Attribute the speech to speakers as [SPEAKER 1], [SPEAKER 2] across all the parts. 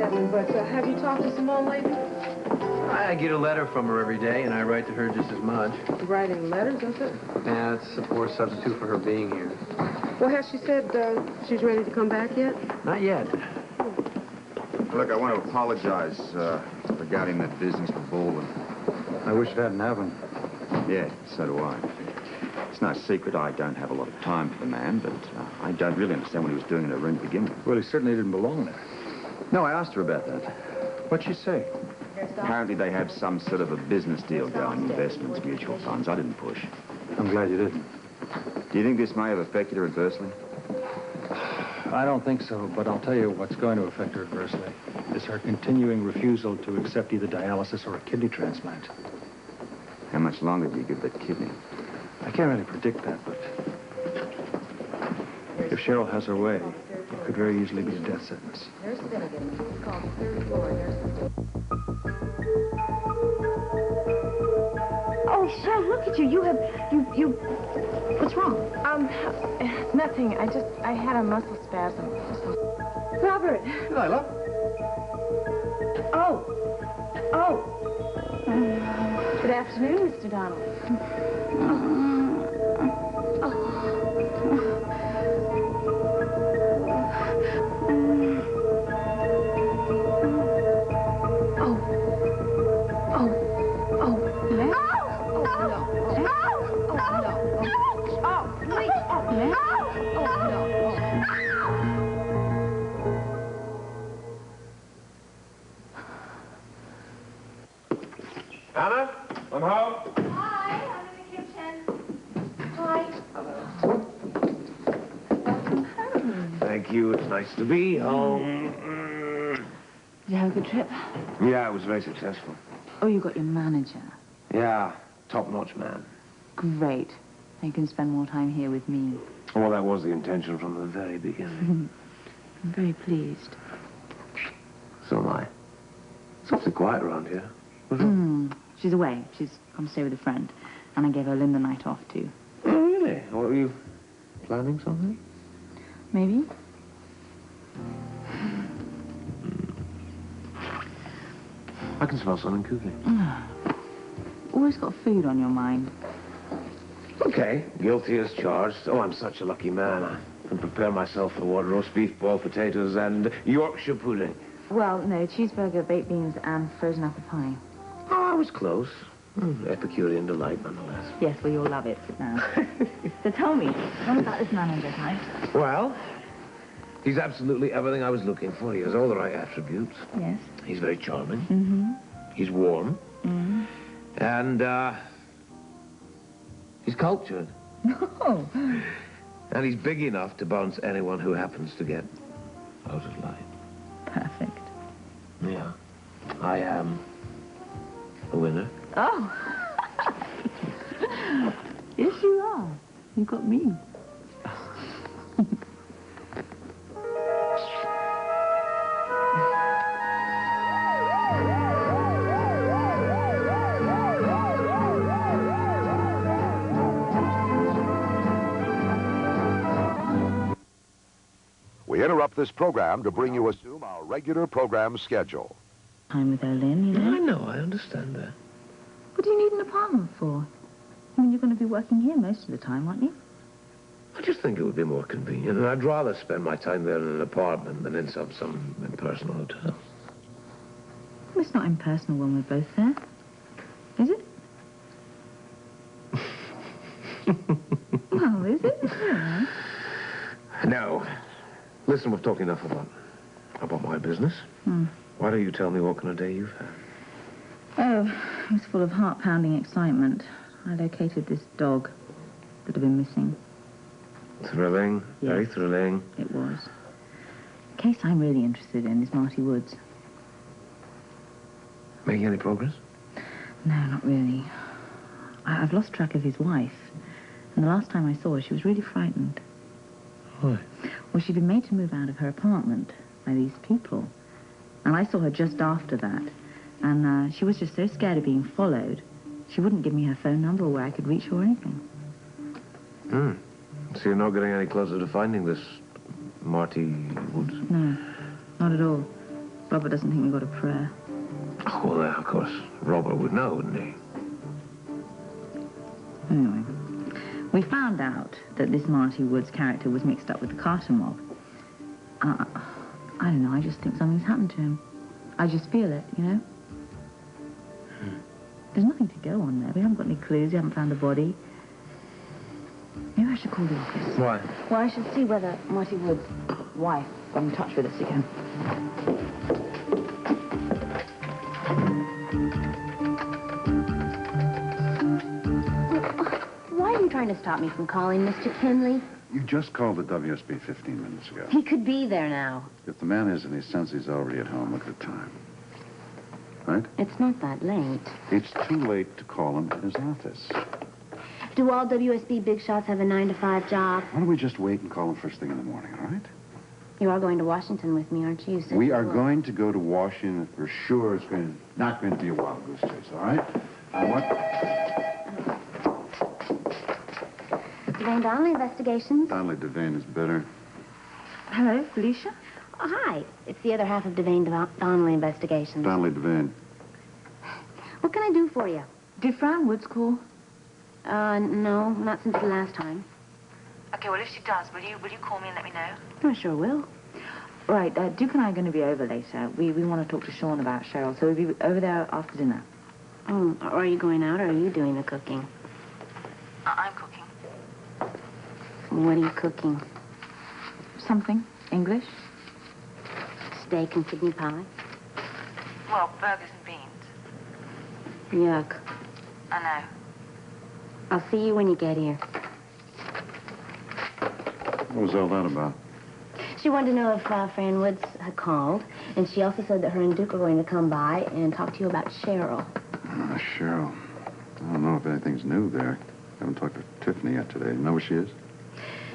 [SPEAKER 1] Captain, but have you talked to Simone lately?
[SPEAKER 2] I get a letter from her every day, and I write to her just as much.
[SPEAKER 1] Writing letters, is it?
[SPEAKER 2] Yeah, it's a poor substitute for her being here.
[SPEAKER 1] Well, has she said she's ready to come back yet?
[SPEAKER 2] Not yet.
[SPEAKER 3] Look, I want to apologize regarding that business with Baldwin.
[SPEAKER 4] I wish it hadn't happened.
[SPEAKER 3] Yeah, so do I. It's no secret I don't have a lot of time for the man, but I don't really understand what he was doing in her room to begin with.
[SPEAKER 4] Well, he certainly didn't belong there.
[SPEAKER 3] No, I asked her about that.
[SPEAKER 4] What'd she say?
[SPEAKER 3] Apparently they have some sort of a business deal going, investments, mutual funds. I didn't push.
[SPEAKER 4] I'm glad you didn't.
[SPEAKER 3] Do you think this may have affected her adversely?
[SPEAKER 4] I don't think so, but I'll tell you what's going to affect her adversely. Is her continuing refusal to accept either dialysis or a kidney transplant.
[SPEAKER 3] How much longer do you give that kidney?
[SPEAKER 4] I can't really predict that, but if Cheryl has her way, it could very easily be a death sentence.
[SPEAKER 5] Nurse Finnegan, please call the third floor nurse.
[SPEAKER 6] Oh, Cheryl, look at you. You... What's wrong?
[SPEAKER 5] Nothing. I had a muscle spasm.
[SPEAKER 6] Robert.
[SPEAKER 4] Lila.
[SPEAKER 6] Oh.
[SPEAKER 5] Good afternoon, Mr. Donald.
[SPEAKER 2] Anna, I'm home.
[SPEAKER 7] Hi, I'm in the kitchen. Hi.
[SPEAKER 2] Thank you. It's nice to be home.
[SPEAKER 5] Did you have a good trip?
[SPEAKER 2] Yeah, it was very successful.
[SPEAKER 5] Oh, you got your manager.
[SPEAKER 2] Yeah, top-notch man.
[SPEAKER 5] Great. You can spend more time here with me.
[SPEAKER 2] Well, that was the intention from the very beginning.
[SPEAKER 5] I'm very pleased.
[SPEAKER 2] So am I. It's awfully quiet around here.
[SPEAKER 5] She's away. She's come to stay with a friend. And I gave her Linda night off, too.
[SPEAKER 2] Oh, really? What, were you planning something?
[SPEAKER 5] Maybe?
[SPEAKER 2] I can smell something cooking.
[SPEAKER 5] Always got food on your mind.
[SPEAKER 2] Okay, guilty as charged. Oh, I'm such a lucky man. I can prepare myself for what? Roast beef, boiled potatoes, and Yorkshire pudding.
[SPEAKER 5] Well, no, cheeseburger, baked beans, and frozen apple pie.
[SPEAKER 2] Oh, I was close. Epicurean delight, nonetheless.
[SPEAKER 5] Yes, well, you'll love it now. So tell me about this manager type.
[SPEAKER 2] Well, he's absolutely everything I was looking for. He has all the right attributes.
[SPEAKER 5] Yes.
[SPEAKER 2] He's very charming.
[SPEAKER 5] Mm-hmm.
[SPEAKER 2] He's warm.
[SPEAKER 5] Mm-hmm.
[SPEAKER 2] And, he's cultured.
[SPEAKER 5] Oh.
[SPEAKER 2] And he's big enough to bounce anyone who happens to get out of line.
[SPEAKER 5] Perfect.
[SPEAKER 2] Yeah. I am a winner.
[SPEAKER 5] Oh. Yes, you are. You got me.
[SPEAKER 8] We interrupt this program to bring you our regular program schedule.
[SPEAKER 5] Time with Olin, you know?
[SPEAKER 2] I know, I understand that.
[SPEAKER 5] What do you need an apartment for? I mean, you're going to be working here most of the time, aren't you?
[SPEAKER 2] I just think it would be more convenient, and I'd rather spend my time there in an apartment than in some impersonal hotel.
[SPEAKER 5] Well, it's not impersonal when we're both there, is it? Well, is it? Yeah.
[SPEAKER 2] No. Listen, we've talked enough about my business. Why don't you tell me what kind of day you've had?
[SPEAKER 5] Oh, it was full of heart-pounding excitement. I located this dog that had been missing.
[SPEAKER 2] Thrilling,
[SPEAKER 5] Yes.
[SPEAKER 2] very thrilling.
[SPEAKER 5] It was. The case I'm really interested in is Marty Woods.
[SPEAKER 2] Making any progress?
[SPEAKER 5] No, not really. I've lost track of his wife. And the last time I saw her, she was really frightened.
[SPEAKER 2] Why?
[SPEAKER 5] Well, she'd been made to move out of her apartment by these people. And I saw her just after that. And she was just so scared of being followed, she wouldn't give me her phone number or where I could reach her or anything.
[SPEAKER 2] So you're not getting any closer to finding this Marty Woods?
[SPEAKER 5] No, not at all. Robert doesn't think we've got a prayer.
[SPEAKER 2] Oh, well, of course, Robert would know, wouldn't he?
[SPEAKER 5] Anyway, we found out that this Marty Woods character was mixed up with the Carter mob. I don't know, I just think something's happened to him. I just feel it, you know? There's nothing to go on there. We haven't got any clues. We haven't found a body. Maybe I should call the office.
[SPEAKER 2] Why?
[SPEAKER 5] Well, I should see whether Marty Wood's wife got in touch with us again.
[SPEAKER 6] Why are you trying to stop me from calling Mr. Kinley?
[SPEAKER 9] You just called the WSB 15 minutes ago.
[SPEAKER 6] He could be there now.
[SPEAKER 9] If the man is in his senses, he's already at home. Look at the time. Right?
[SPEAKER 6] It's not that late.
[SPEAKER 9] It's too late to call him in his office.
[SPEAKER 6] Do all WSB big shots have a 9-to-5 job?
[SPEAKER 9] Why don't we just wait and call him first thing in the morning, all right?
[SPEAKER 6] You are going to Washington with me, aren't you? You said
[SPEAKER 9] We
[SPEAKER 6] you
[SPEAKER 9] are
[SPEAKER 6] were.
[SPEAKER 9] going to go to Washington. For sure it's not going to be a wild goose chase, all right? What?
[SPEAKER 6] Devane Donnelly Investigations.
[SPEAKER 9] Donnelly Devane is better.
[SPEAKER 5] Hello, Felicia?
[SPEAKER 6] Oh, hi. It's the other half of Devane Donnelly Investigations.
[SPEAKER 9] Donnelly Devane.
[SPEAKER 6] What can I do for you?
[SPEAKER 5] Did Fran Woods call?
[SPEAKER 6] No, not since the last time.
[SPEAKER 5] Okay, well, if she does, will you call me and let me know?
[SPEAKER 6] I sure will.
[SPEAKER 5] Right, Duke and I are going to be over later. We want to talk to Sean about Cheryl, so we'll be over there after dinner.
[SPEAKER 6] Oh, are you going out, or are you doing the cooking?
[SPEAKER 5] I'm cooking.
[SPEAKER 6] What are you cooking?
[SPEAKER 5] Something. English?
[SPEAKER 6] Steak and kidney pie?
[SPEAKER 5] Well, burgers and beans.
[SPEAKER 6] Yuck.
[SPEAKER 5] I know.
[SPEAKER 6] I'll see you when you get here.
[SPEAKER 9] What was all that about?
[SPEAKER 6] She wanted to know if Fran Woods had called, and she also said that her and Duke are going to come by and talk to you about Cheryl.
[SPEAKER 9] Cheryl. I don't know if anything's new there. I haven't talked to Tiffany yet today. You know where she is?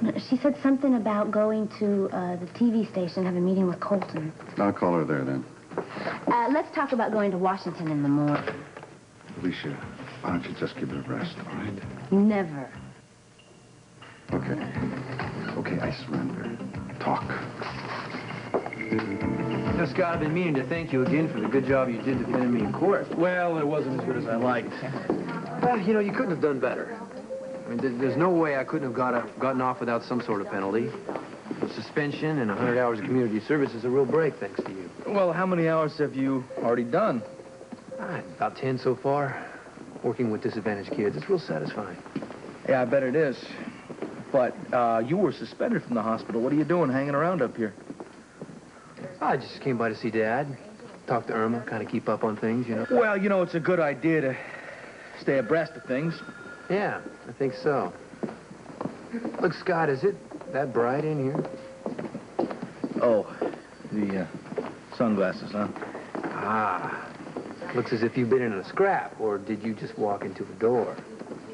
[SPEAKER 6] No, she said something about going to the TV station and have a meeting with Colton.
[SPEAKER 9] I'll call her there then.
[SPEAKER 6] Let's talk about going to Washington in the morning.
[SPEAKER 9] Alicia, why don't you just give it a rest, all right?
[SPEAKER 6] Never.
[SPEAKER 9] Okay. Okay, I surrender. Talk.
[SPEAKER 10] Now, Scott, I've been meaning to thank you again for the good job you did defending me in court.
[SPEAKER 4] Well, it wasn't as good as I liked.
[SPEAKER 10] Well, you know, you couldn't have done better. I mean, there's no way I couldn't have gotten off without some sort of penalty. Suspension and 100 hours of community service is a real break, thanks to you.
[SPEAKER 11] Well, how many hours have you already done?
[SPEAKER 10] About 10 so far. Working with disadvantaged kids, it's real satisfying.
[SPEAKER 11] Yeah, I bet it is. But you were suspended from the hospital. What are you doing hanging around up here?
[SPEAKER 10] I just came by to see Dad, talk to Irma, kind of keep up on things, you know.
[SPEAKER 11] Well, you know, it's a good idea to stay abreast of things.
[SPEAKER 10] Yeah, I think so. Look, Scott, is it that bright in here?
[SPEAKER 11] Oh, the sunglasses, huh?
[SPEAKER 10] Ah, looks as if you've been in a scrap, or did you just walk into a door?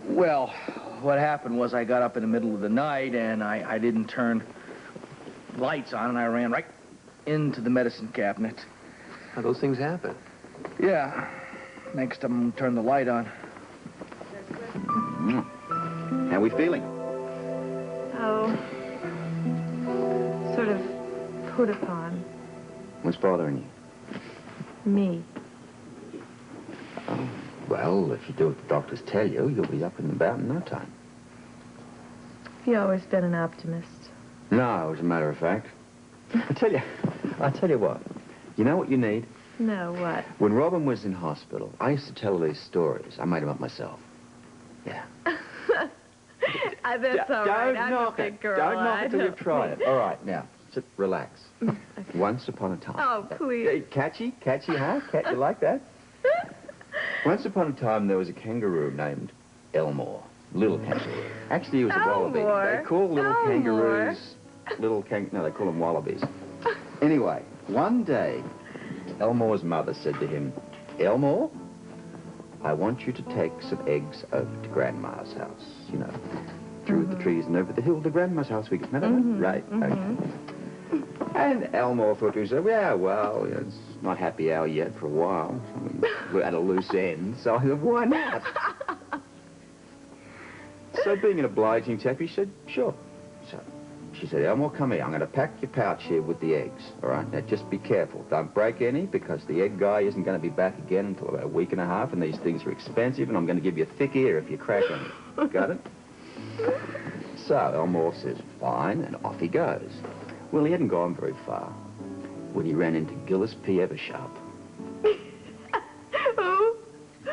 [SPEAKER 11] Well, what happened was I got up in the middle of the night, and I didn't turn lights on, and I ran right into the medicine cabinet.
[SPEAKER 10] How those things happen.
[SPEAKER 11] Yeah. Next time, turn the light on.
[SPEAKER 3] How we feeling?
[SPEAKER 1] Oh, sort of put upon.
[SPEAKER 3] What's bothering you?
[SPEAKER 1] Me.
[SPEAKER 3] Oh, well, if you do what the doctors tell you, you'll be up and about in no time.
[SPEAKER 1] You've always been an optimist.
[SPEAKER 3] No, as a matter of fact. I tell you what. You know what you need?
[SPEAKER 1] No, what?
[SPEAKER 3] When Robin was in hospital, I used to tell her these stories. I made them up myself. Yeah.
[SPEAKER 1] That's all right. I'm a big girl.
[SPEAKER 3] Don't knock it till you've tried it.
[SPEAKER 1] think.
[SPEAKER 3] All right, now, sit, relax.
[SPEAKER 1] Okay.
[SPEAKER 3] Once upon a time.
[SPEAKER 1] Oh, please.
[SPEAKER 3] Catchy, huh? You like that? Once upon a time, there was a kangaroo named Elmore. Little kangaroo. Actually, he was a wallaby.
[SPEAKER 1] Elmore?
[SPEAKER 3] They call little
[SPEAKER 1] Elmore?
[SPEAKER 3] kangaroos... No, they call them wallabies. Anyway, one day, Elmore's mother said to him, Elmore, I want you to take some eggs over to Grandma's house. You know, through the trees and over the hill to Grandma's house. We get that? Right, okay. And Elmore thought to himself, yeah, well, it's not happy hour yet for a while. I mean, we're at a loose end, so I said, why not? So being an obliging chap, he said, sure. So She said, Elmore, come here. I'm going to pack your pouch here with the eggs, all right? Now, just be careful. Don't break any, because the egg guy isn't going to be back again until about a week and a half, and these things are expensive, and I'm going to give you a thick ear if you crack any. Got it? So Elmore says, fine, and off he goes. Well, he hadn't gone very far when he ran into Gillis P. Eversharp.
[SPEAKER 7] Who?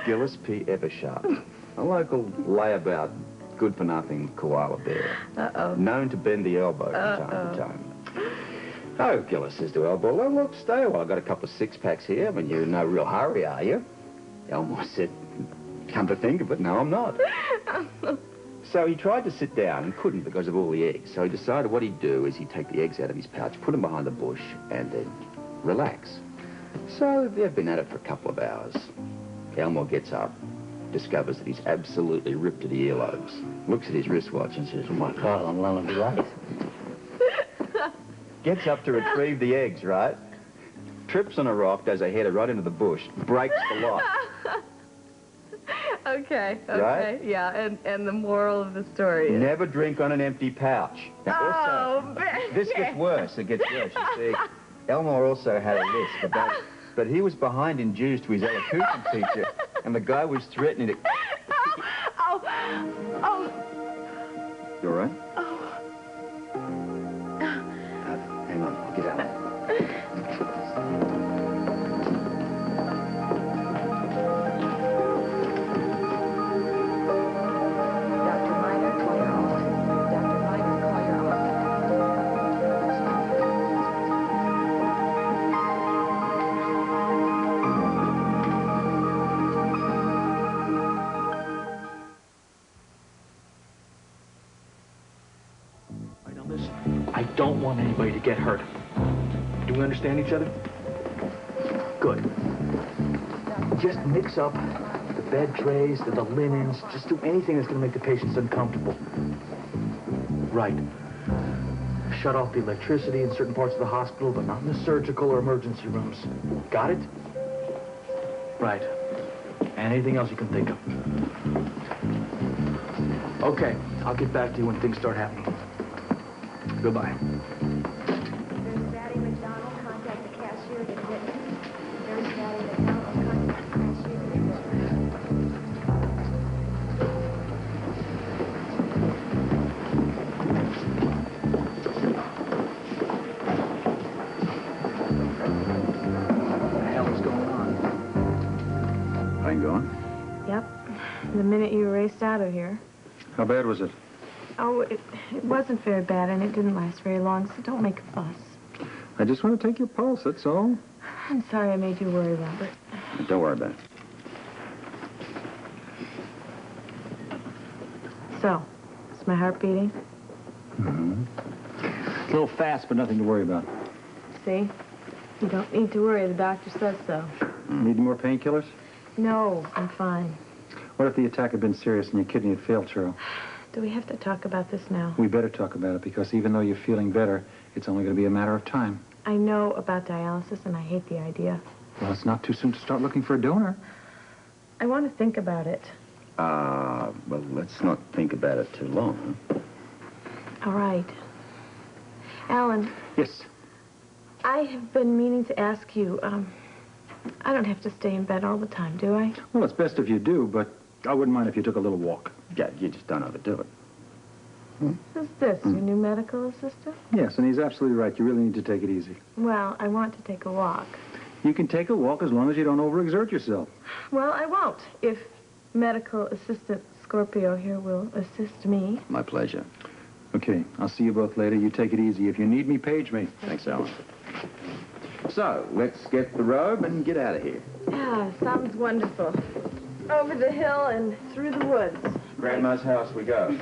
[SPEAKER 3] Gillis P. Eversharp, a local layabout, good-for-nothing koala bear.
[SPEAKER 7] Uh-oh.
[SPEAKER 3] Known to bend the elbow from time to time. Oh, Gillis says to Elmore, well, look, stay a while. I've got a couple of six-packs here. I mean, you're in no real hurry, are you? Elmore said, come to think of it, no, I'm not. So he tried to sit down and couldn't because of all the eggs. So he decided what he'd do is he'd take the eggs out of his pouch, put them behind the bush, and then relax. So they've been at it for a couple of hours. Elmore gets up, discovers that he's absolutely ripped to the earlobes, looks at his wristwatch and says, oh, my God, I'm lonely late. Gets up to retrieve the eggs, right? Trips on a rock, does a header right into the bush, breaks the lock.
[SPEAKER 7] Okay,
[SPEAKER 3] Right?
[SPEAKER 7] yeah, and the moral of the story is...
[SPEAKER 3] Never drink on an empty pouch. Now, also, this gets worse. It gets worse. You see, Elmore also had a list, but he was behind in dues to his elocution teacher, and the guy was threatening to...
[SPEAKER 7] Oh.
[SPEAKER 3] You all right?
[SPEAKER 7] Oh.
[SPEAKER 3] Hang on, I'll get out.
[SPEAKER 11] I don't want anybody to get hurt. Do we understand each other? Good. Just mix up the bed trays, the linens, just do anything that's going to make the patients uncomfortable. Right. Shut off the electricity in certain parts of the hospital, but not in the surgical or emergency rooms. Got it? Right. And anything else you can think of. Okay, I'll get back to you when things start happening. Goodbye.
[SPEAKER 7] There's Daddy McDonald. Contact the cashier to get witness. There's Daddy McDonald. Contact the cashier to get
[SPEAKER 11] What the hell is going on?
[SPEAKER 3] I ain't going.
[SPEAKER 1] Yep. The minute you raced out of here.
[SPEAKER 4] How bad was it?
[SPEAKER 1] Oh, it wasn't very bad, and it didn't last very long, so don't make a fuss.
[SPEAKER 4] I just want to take your pulse, that's all.
[SPEAKER 1] I'm sorry I made you worry, Robert.
[SPEAKER 3] Don't worry about it.
[SPEAKER 1] So, is my heart beating?
[SPEAKER 4] Mm-hmm. A little fast, but nothing to worry about.
[SPEAKER 1] See? You don't need to worry. The doctor says so.
[SPEAKER 4] Need more painkillers?
[SPEAKER 1] No, I'm fine.
[SPEAKER 4] What if the attack had been serious and your kidney had failed, Cheryl?
[SPEAKER 1] Do we have to talk about this now?
[SPEAKER 4] We better talk about it, because even though you're feeling better, it's only going to be a matter of time.
[SPEAKER 1] I know about dialysis, and I hate the idea.
[SPEAKER 4] Well, it's not too soon to start looking for a donor.
[SPEAKER 1] I want to think about it.
[SPEAKER 3] Well, let's not think about it too long, huh?
[SPEAKER 1] All right. Alan.
[SPEAKER 4] Yes?
[SPEAKER 1] I have been meaning to ask you, I don't have to stay in bed all the time, do I?
[SPEAKER 4] Well, it's best if you do, but I wouldn't mind if you took a little walk.
[SPEAKER 3] Yeah, you just don't overdo it.
[SPEAKER 1] Who's this, your new medical assistant?
[SPEAKER 4] Yes, and he's absolutely right. You really need to take it easy.
[SPEAKER 1] Well, I want to take a walk.
[SPEAKER 4] You can take a walk as long as you don't overexert yourself.
[SPEAKER 1] Well, I won't, if medical assistant Scorpio here will assist me.
[SPEAKER 3] My pleasure.
[SPEAKER 4] Okay, I'll see you both later. You take it easy. If you need me, page me.
[SPEAKER 3] Thanks, Alan. So, let's get the robe and get out of here.
[SPEAKER 1] Yeah, sounds wonderful. Over the hill and through the woods.
[SPEAKER 3] Grandma's house we go.